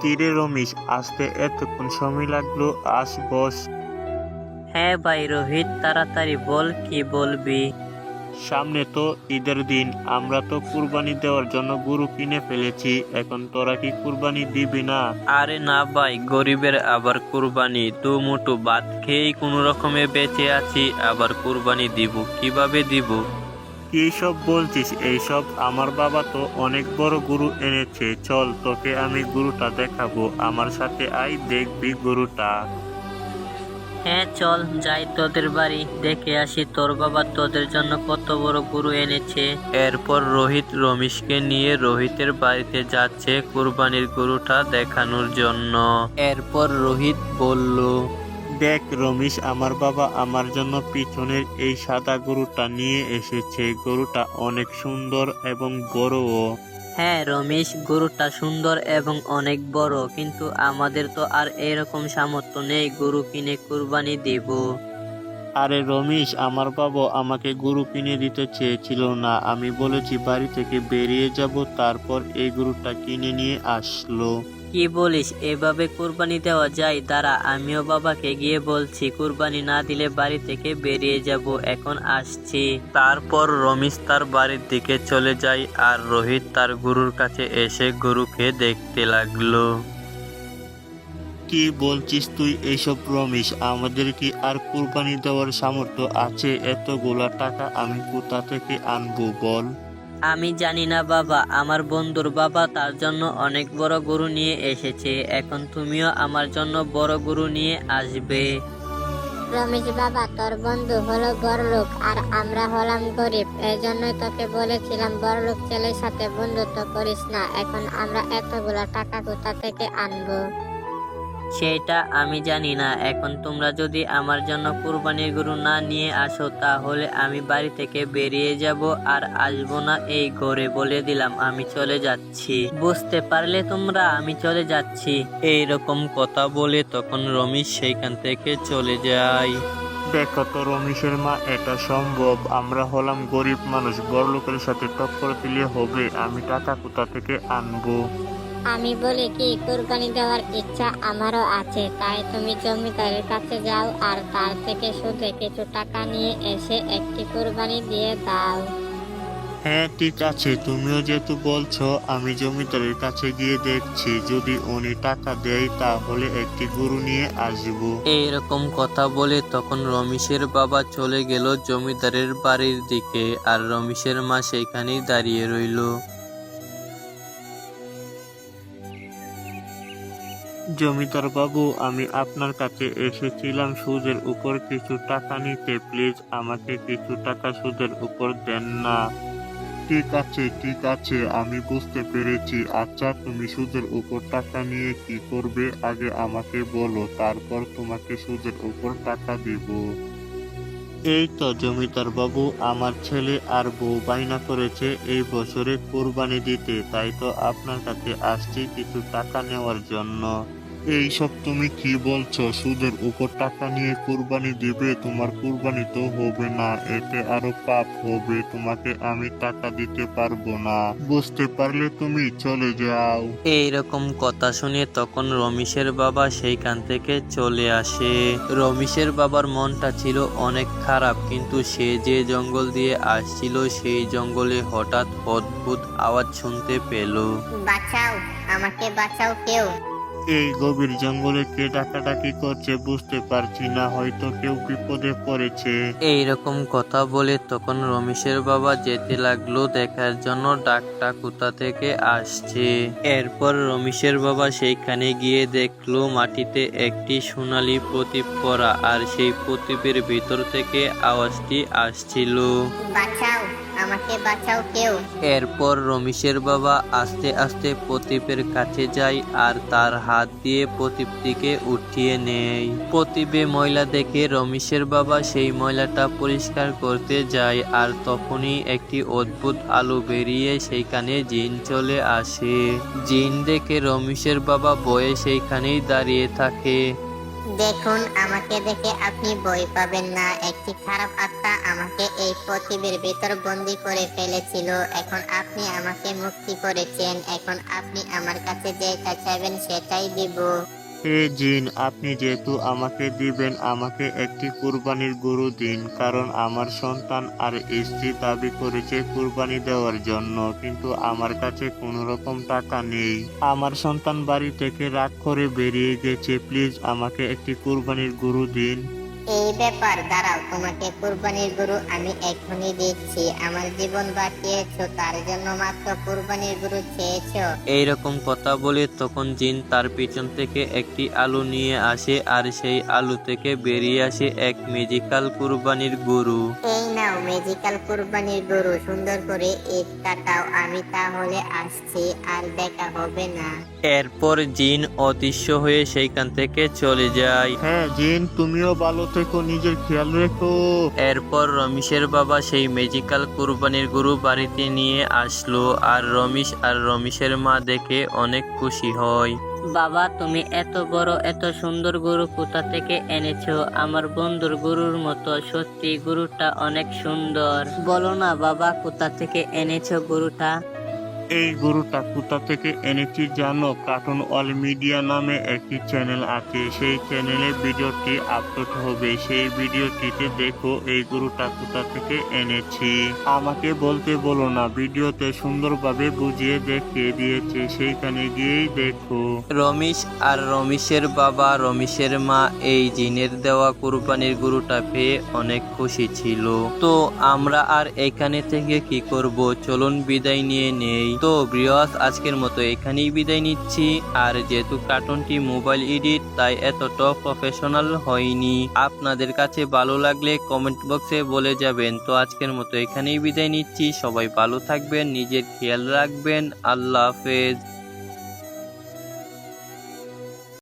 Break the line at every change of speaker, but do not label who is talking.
কিরে রমেশ, আসতে এতক্ষণ সময় লাগলো? আস বস।
হ্যাঁ ভাই রোহিত, তাড়াতাড়ি বল, কি বলবি?
সামনে তো ঈদের দিন, আমরা তো কুরবানি দেওয়ার জন্য গরু কিনে ফেলেছি। এখন তোরা কি কুরবানি দিবি না?
আরে না ভাই, গরিবের আবার কুরবানি? দু মুঠো ভাত খেয়েই কোনো রকমে বেঁচে আছি, আবার কুরবানি দিব? কিভাবে দিব?
কি সব বলছিস এইসব? আমার বাবা তো অনেক বড় গরু এনেছে। চল, তোকে আমি গরুটা দেখাবো। আমার সাথে আয়, দেখবি গরুটা।
হ্যাঁ চল যাই তোদের বাড়ি, দেখে আসি তোর বাবা তোদের জন্য কত বড় গরু এনেছে। এরপর রোহিত রমেশকে নিয়ে রোহিতের বাড়িতে যাচ্ছে কুরবানির গরুটা দেখানোর জন্য। এরপর রোহিত বলল,
দেখ রমেশ, আমার বাবা আমার জন্য পিছনের এই সাদা গরুটা নিয়ে এসেছে। গরুটা অনেক সুন্দর এবং বড়ও।
হ্যাঁ রমেশ, গরুটা সুন্দর এবং অনেক বড়, কিন্তু আমাদের তো আর এরকম সামর্থ্য নেই গরু কিনে কুরবানি দেব।
আরে রমেশ, আমার বাবা আমাকে গরু কিনে দিতে চেয়েছিল না। আমি বলেছি বাড়ি থেকে বেরিয়ে যাব, তারপর এই গরুটা কিনে নিয়ে আসলো।
কি বলিস, এভাবে কুরবানি দেওয়া যায়? দাঁড়া, আমিও বাবাকে গিয়ে বলছি, কুরবানি না দিলে বাড়ি থেকে বেরিয়ে যাব, এখন আসছি। তারপর রমেশ তার বাড়ির দিকে চলে যায় আর রোহিত তার গরুর কাছে এসে গরুকে দেখতে লাগলো।
কি বলছিস তুই এইসব রমেশ? আমাদের কি আর কুরবানি দেওয়ার সামর্থ্য আছে? এতগুলা টাকা আমি কোথা থেকে আনবো বল?
আমি জানি না বাবা, আমার বন্ধুর বাবা তার জন্য অনেক বড় গরু নিয়ে এসেছে, এখন তুমিও আমার জন্য বড় গরু নিয়ে আসবে।
রমেশ বাবা, তোর বন্ধু হলো বড়লোক আর আমরা হলাম গরিব, এই জন্যই তোকে বলেছিলাম বড়লোক ছেলের সাথে বন্ধুত্ব করিস না। এখন আমরা এতগুলা টাকা কোথা থেকে আনবো?
সেটা আমি জানি না। এখন তোমরা যদি আমার জন্য কুরবানির গরু না নিয়ে আসো, তাহলে আমি বাড়ি থেকে বেরিয়ে যাব আর আসবো না এই ঘরে। বলে দিলাম, আমি চলে যাচ্ছি। বুঝতে পারলে তোমরা? আমি চলে যাচ্ছি। এই রকম কথা বলে তখন রমেশ সেইখান থেকে চলে যায়।
দেখো তো রমেশের মা, এটা সম্ভব? আমরা হলাম গরিব মানুষ, বড়লোকের সাথে টক্কর দিলে হবে? আমি টাকা কোথা থেকে আনবো?
আমি বলি কি, কুরবানি দেওয়ার ইচ্ছা আমারও আছে, তাই তুমি জমিদারের কাছে যাও আর তার থেকে সুদে কিছু টাকা নিয়ে এসে একটি কুরবানি দিয়ে দাও।
হ্যাঁ ঠিক আছে, তুমিও যেহেতু বলছো, আমি জমিদারের কাছে গিয়ে দেখছি। যদি উনি টাকা দেয় তাহলে একটি গরু নিয়ে আসবো।
এইরকম কথা বলে তখন রমেশের বাবা চলে গেল জমিদারের বাড়ির দিকে, আর রমেশের মা সেইখানেই দাঁড়িয়ে রইল।
জমিদার বাবু, আমি আপনার কাছে এসেছিলাম সুদের উপর কিছু টাকা নিতে। প্লিজ আমাকে কিছু টাকা সুদের উপর দেন না। ঠিক আছে ঠিক আছে, আমি বুঝতে পেরেছি। আচ্ছা, তুমি সুদের উপর টাকা নিয়ে কি করবে আগে আমাকে বলো, তারপর তোমাকে সুদের উপর টাকা দিব। এই তো জমিদার বাবু, আমার ছেলে আর বউ বায়না করেছে এই বছরে কুরবানি দিতে, তাই তো আপনার কাছে আসছি কিছু টাকা নেওয়ার জন্য। এইসব তুমি কি বলছো? সুদের উপর টাকা নিয়ে কুরবানি দিবে? তোমার কুরবানি তো হবে না, এতে আরো পাপ হবে। তোমাকে আমি টাকা দিতে পারবো না। বুঝতে পারলে? তুমি চলে যাও।
এইরকম কথা শুনে তখন রমেশের বাবা সেইখান থেকে চলে আসে। রমেশের বাবার মনটা ছিল অনেক খারাপ, কিন্তু সে যে জঙ্গল দিয়ে আসছিল সেই জঙ্গলে হঠাৎ অদ্ভুত আওয়াজ শুনতে পেল।
বাঁচাও, আমাকে বাঁচাও কেউ।
এই গভীর জঙ্গলে কে ডাকাডাকি করছে বুঝতে পারছি না, হয়তো কেউ বিপদে পড়েছে।
এইরকম কথা বলে তখন রমেশের বাবা যেতে লাগলো দেখার জন্য ডাকটা কোথা থেকে আসছে। এরপর রমেশের বাবা সেইখানে গিয়ে দেখলো মাটিতে একটি সোনালী প্রদীপ পড়া, আর সেই প্রদীপের ভিতর থেকে আওয়াজটি আসছিল।
বাঁচাও, আমাকে বাঁচাও কেউ।
এরপর রমেশের বাবা আস্তে আস্তে প্রদীপের কাছে যায় আর তার হাত দিয়ে প্রদীপটিকে উঠিয়ে নেয়। প্রদীপে ময়লা দেখে রমেশের বাবা সেই ময়লাটা পরিষ্কার করতে যায়, আর তখনই একটি অদ্ভুত আলো বেরিয়ে সেইখানে জিন চলে আসে। জিন দেখে রমেশের বাবা ভয়ে সেইখানেই দাঁড়িয়ে থাকে।
দেখুন, আমাকে দেখে আপনি ভয় পাবেন না। একটি খারাপ আত্মা আমাকে এই পৃথিবীর ভিতর বন্দি করে ফেলেছিল। এখন আপনি আমাকে মুক্তি করেছেন। এখন আপনি আমার কাছে যেটা চাইবেন সেটাই দিব।
হে জিন, আপনি যেহেতু আমাকে দিবেন, আমাকে একটি কুরবানির গরু দিন, কারণ আমার সন্তান আর স্ত্রী দাবি করেছে কুরবানি দেওয়ার জন্য, কিন্তু আমার কাছে কোনো রকম টাকা নেই। আমার সন্তান বাড়ি থেকে রাগ করে বেরিয়ে গেছে, প্লিজ আমাকে একটি কুরবানির গরু দিন।
এই ব্যাপার, দাঁড়াও, তোমাকে কুরবানির গরু আমি এখনই দিচ্ছি। আমার জীবন বাঁচিয়েছো, তার জন্য মাত্র কুরবানির গরু চেয়েছো।
এইরকম কথা বলে তখন জিন তার পিছন থেকে একটি আলু নিয়ে আসে আর সেই আলু থেকে বেরিয়ে আসে এক ম্যাজিক্যাল কুরবানির গরু।
এই নাও ম্যাজিক্যাল কুরবানির গরু, সুন্দর করে ঈদ কাটাও। আমি তাহলে আসছি, আর দেখা হবে না।
এরপর জিন অদৃশ্য হয়ে সেইখান থেকে চলে যায়।
হ্যাঁ জিন, তুমিও ভালো থেকো, নিজের খেয়াল রেখো।
এরপর রমেশের বাবা সেই ম্যাজিক্যাল কুরবানির গরু বাড়িতে নিয়ে আসলো আর রমেশের মা দেখে অনেক খুশি হয়। বাবা, তুমি এত বড় এত সুন্দর গরু কোথা থেকে এনেছো? আমার বন্ধুর গরুর মতো, সত্যি গরুটা অনেক সুন্দর। বলো না বাবা, কোথা থেকে এনেছো গরুটা?
এই গরুটা কোথা থেকে এনেছি জানো? কার্টুন অল মিডিয়া নামে একটি চ্যানেল আছে, সেই চ্যানেলে ভিডিওটি আপলোড হবে, সেই ভিডিওটিতে দেখো এই গরুটা কোথা থেকে এনেছি। আমাকে বলতে বলো না, ভিডিওতে সুন্দরভাবে বুঝিয়ে দেখিয়ে দিয়েছে, সেইখানে গিয়েই দেখো।
রমেশ আর রমেশের বাবা রমেশের মা এই জিনের দেওয়া কুরবানির গরুটা পেয়ে অনেক খুশি ছিল। তো আমরা আর এখানে থেকে কি করব, চলুন বিদায় নিয়ে নেই। তো ভিউয়ার্স, আজকের মতো এখানেই বিদায় নিচ্ছি। আর যেহেতু কার্টুনটি মোবাইল এডিট, তাই এতটা প্রফেশনাল হয়নি। আপনাদের কাছে ভালো লাগলে কমেন্ট বক্সে বলে যাবেন। তো আজকের মতো এখানেই বিদায় নিচ্ছি। সবাই ভালো থাকবেন, নিজের খেয়াল রাখবেন। আল্লাহ হাফেজ।